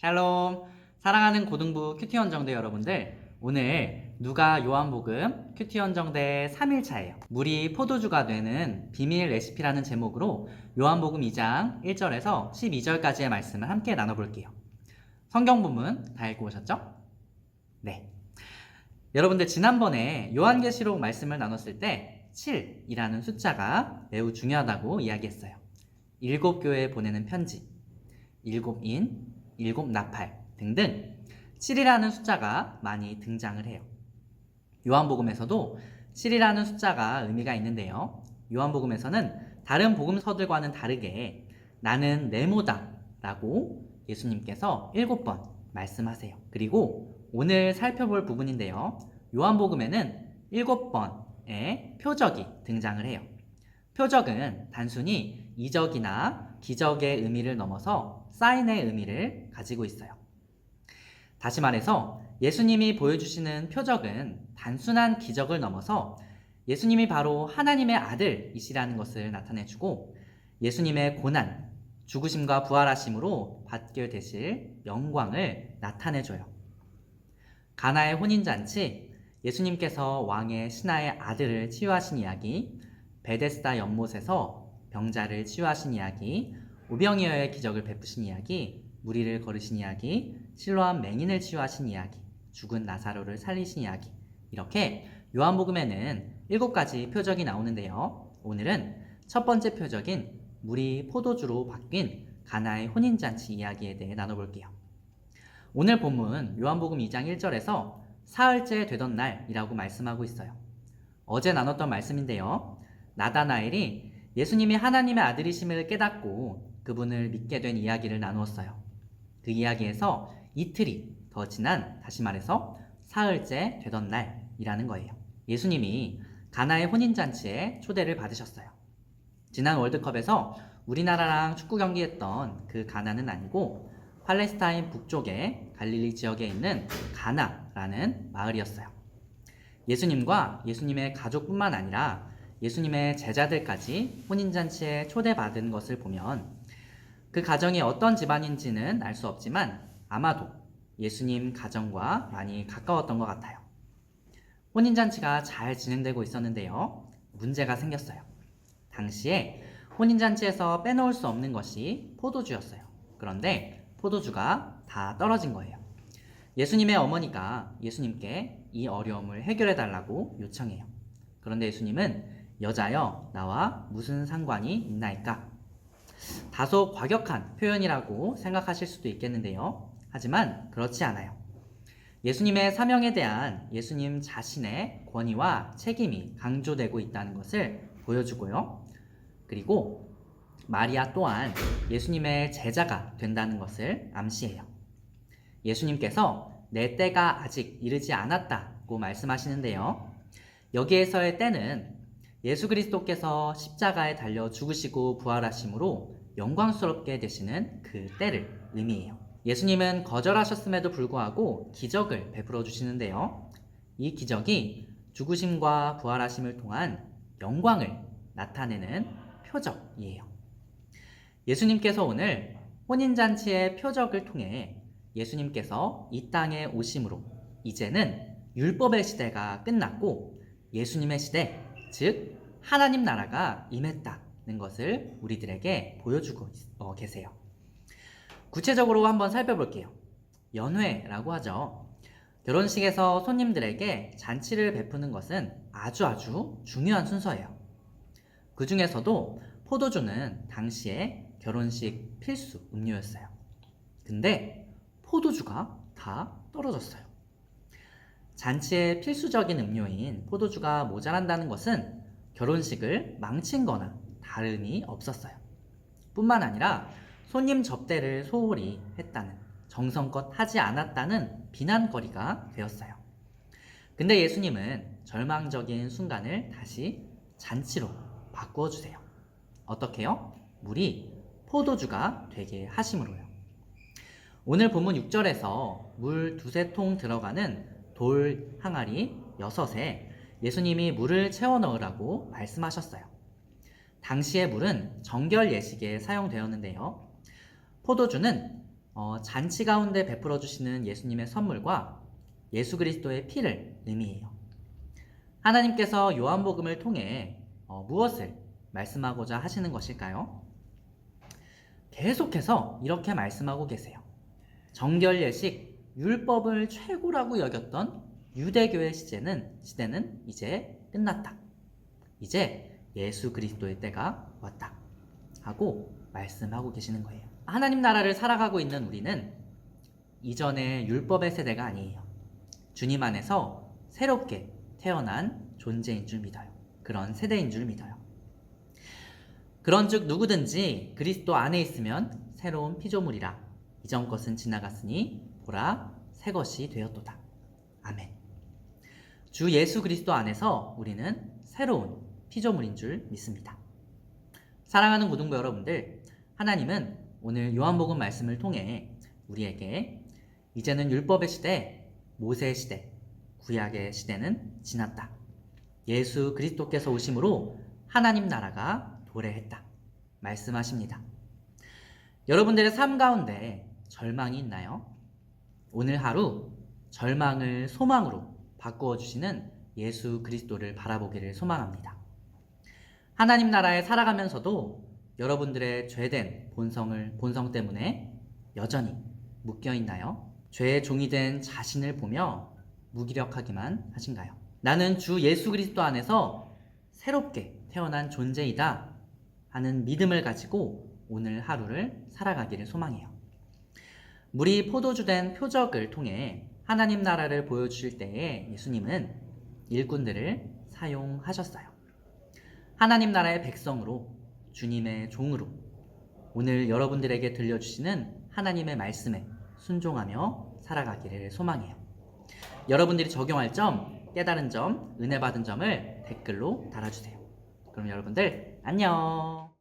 샬롬! 사랑하는 고등부 큐티 원정대 여러분들, 오늘 누가 요한복음 큐티 원정대 3일차예요. 물이 포도주가 되는 비밀 레시피라는 제목으로 요한복음 2장 1절에서 12절까지의 말씀을 함께 나눠볼게요. 성경 본문 다 읽고 오셨죠? 네. 여러분들 지난번에 요한계시록 말씀을 나눴을 때 7이라는 숫자가 매우 중요하다고 이야기했어요. 7교회에 보내는 편지, 7인, 7나팔 등등 7이라는 숫자가 많이 등장을 해요. 요한복음에서도 7이라는 숫자가 의미가 있는데요. 요한복음에서는 다른 복음서들과는 다르게 나는 네모다 라고 예수님께서 7번 말씀하세요. 그리고 오늘 살펴볼 부분인데요. 요한복음에는 7번의 표적이 등장을 해요. 표적은 단순히 이적이나 기적의 의미를 넘어서 사인의 의미를 가지고 있어요. 다시 말해서 예수님이 보여주시는 표적은 단순한 기적을 넘어서 예수님이 바로 하나님의 아들이시라는 것을 나타내주고 예수님의 고난, 죽으심과 부활하심으로 받게 되실 영광을 나타내줘요. 가나의 혼인잔치, 예수님께서 왕의 신하의 아들을 치유하신 이야기, 베데스다 연못에서 병자를 치유하신 이야기, 오병이어의 기적을 베푸신 이야기, 무리를 걸으신 이야기, 실로암 맹인을 치유하신 이야기, 죽은 나사로를 살리신 이야기, 이렇게 요한복음에는 7가지 표적이 나오는데요. 오늘은 첫 번째 표적인 물이 포도주로 바뀐 가나의 혼인잔치 이야기에 대해 나눠볼게요. 오늘 본문 요한복음 2장 1절에서 사흘째 되던 날이라고 말씀하고 있어요. 어제 나눴던 말씀인데요. 나다나엘이 예수님이 하나님의 아들이심을 깨닫고 그분을 믿게 된 이야기를 나누었어요. 그 이야기에서 이틀이 더 지난, 다시 말해서 사흘째 되던 날이라는 거예요. 예수님이 가나의 혼인잔치에 초대를 받으셨어요. 지난 월드컵에서 우리나라랑 축구 경기했던 그 가나는 아니고 팔레스타인 북쪽의 갈릴리 지역에 있는 가나라는 마을이었어요. 예수님과 예수님의 가족뿐만 아니라 예수님의 제자들까지 혼인잔치에 초대받은 것을 보면 그 가정이 어떤 집안인지는 알 수 없지만 아마도 예수님 가정과 많이 가까웠던 것 같아요. 혼인잔치가 잘 진행되고 있었는데요. 문제가 생겼어요. 당시에 혼인잔치에서 빼놓을 수 없는 것이 포도주였어요. 그런데 포도주가 다 떨어진 거예요. 예수님의 어머니가 예수님께 이 어려움을 해결해 달라고 요청해요. 그런데 예수님은 여자여 나와 무슨 상관이 있나이까? 다소 과격한 표현이라고 생각하실 수도 있겠는데요. 하지만 그렇지 않아요. 예수님의 사명에 대한 예수님 자신의 권위와 책임이 강조되고 있다는 것을 보여주고요. 그리고 마리아 또한 예수님의 제자가 된다는 것을 암시해요. 예수님께서 내 때가 아직 이르지 않았다고 말씀하시는데요. 여기에서의 때는 예수 그리스도께서 십자가에 달려 죽으시고 부활하심으로 영광스럽게 되시는 그 때를 의미해요. 예수님은 거절하셨음에도 불구하고 기적을 베풀어 주시는데요. 이 기적이 죽으심과 부활하심을 통한 영광을 나타내는 표적이에요. 예수님께서 오늘 혼인잔치의 표적을 통해 예수님께서 이 땅에 오심으로 이제는 율법의 시대가 끝났고 예수님의 시대, 즉 하나님 나라가 임했다는 것을 우리들에게 보여주고 계세요. 구체적으로 한번 살펴볼게요. 연회라고 하죠. 결혼식에서 손님들에게 잔치를 베푸는 것은 아주 중요한 순서예요. 그 중에서도 포도주는 당시에 결혼식 필수 음료였어요. 근데 포도주가 다 떨어졌어요. 잔치의 필수적인 음료인 포도주가 모자란다는 것은 결혼식을 망친 거나 다름이 없었어요. 뿐만 아니라 손님 접대를 소홀히 했다는, 정성껏 하지 않았다는 비난거리가 되었어요. 근데 예수님은 절망적인 순간을 다시 잔치로 바꾸어 주세요. 어떻게요? 물이 포도주가 되게 하심으로요. 오늘 본문 6절에서 물 2-3통 들어가는 돌 항아리 6에 예수님이 물을 채워 넣으라고 말씀하셨어요. 당시의 물은 정결 예식에 사용되었는데요. 포도주는 잔치 가운데 베풀어 주시는 예수님의 선물과 예수 그리스도의 피를 의미해요. 하나님께서 요한복음을 통해 무엇을 말씀하고자 하시는 것일까요? 계속해서 이렇게 말씀하고 계세요. 정결 예식, 율법을 최고라고 여겼던 유대교의 시대는 이제 끝났다. 이제 예수 그리스도의 때가 왔다. 하고 말씀하고 계시는 거예요. 하나님 나라를 살아가고 있는 우리는 이전의 율법의 세대가 아니에요. 주님 안에서 새롭게 태어난 존재인 줄 믿어요. 그런 세대인 줄 믿어요. 그런즉 누구든지 그리스도 안에 있으면 새로운 피조물이라. 이전 것은 지나갔으니 보라 새 것이 되었도다. 아멘. 주 예수 그리스도 안에서 우리는 새로운 피조물인 줄 믿습니다. 사랑하는 고등부 여러분들, 하나님은 오늘 요한복음 말씀을 통해 우리에게 이제는 율법의 시대, 모세의 시대, 구약의 시대는 지났다. 예수 그리스도께서 오심으로 하나님 나라가 도래했다. 말씀하십니다. 여러분들의 삶 가운데 절망이 있나요? 오늘 하루 절망을 소망으로 바꾸어 주시는 예수 그리스도를 바라보기를 소망합니다. 하나님 나라에 살아가면서도 여러분들의 죄된 본성 때문에 여전히 묶여 있나요? 죄의 종이 된 자신을 보며 무기력하기만 하신가요? 나는 주 예수 그리스도 안에서 새롭게 태어난 존재이다 하는 믿음을 가지고 오늘 하루를 살아가기를 소망해요. 물이 포도주된 표적을 통해 하나님 나라를 보여주실 때에 예수님은 일꾼들을 사용하셨어요. 하나님 나라의 백성으로, 주님의 종으로 오늘 여러분들에게 들려주시는 하나님의 말씀에 순종하며 살아가기를 소망해요. 여러분들이 적용할 점, 깨달은 점, 은혜 받은 점을 댓글로 달아주세요. 그럼 여러분들 안녕.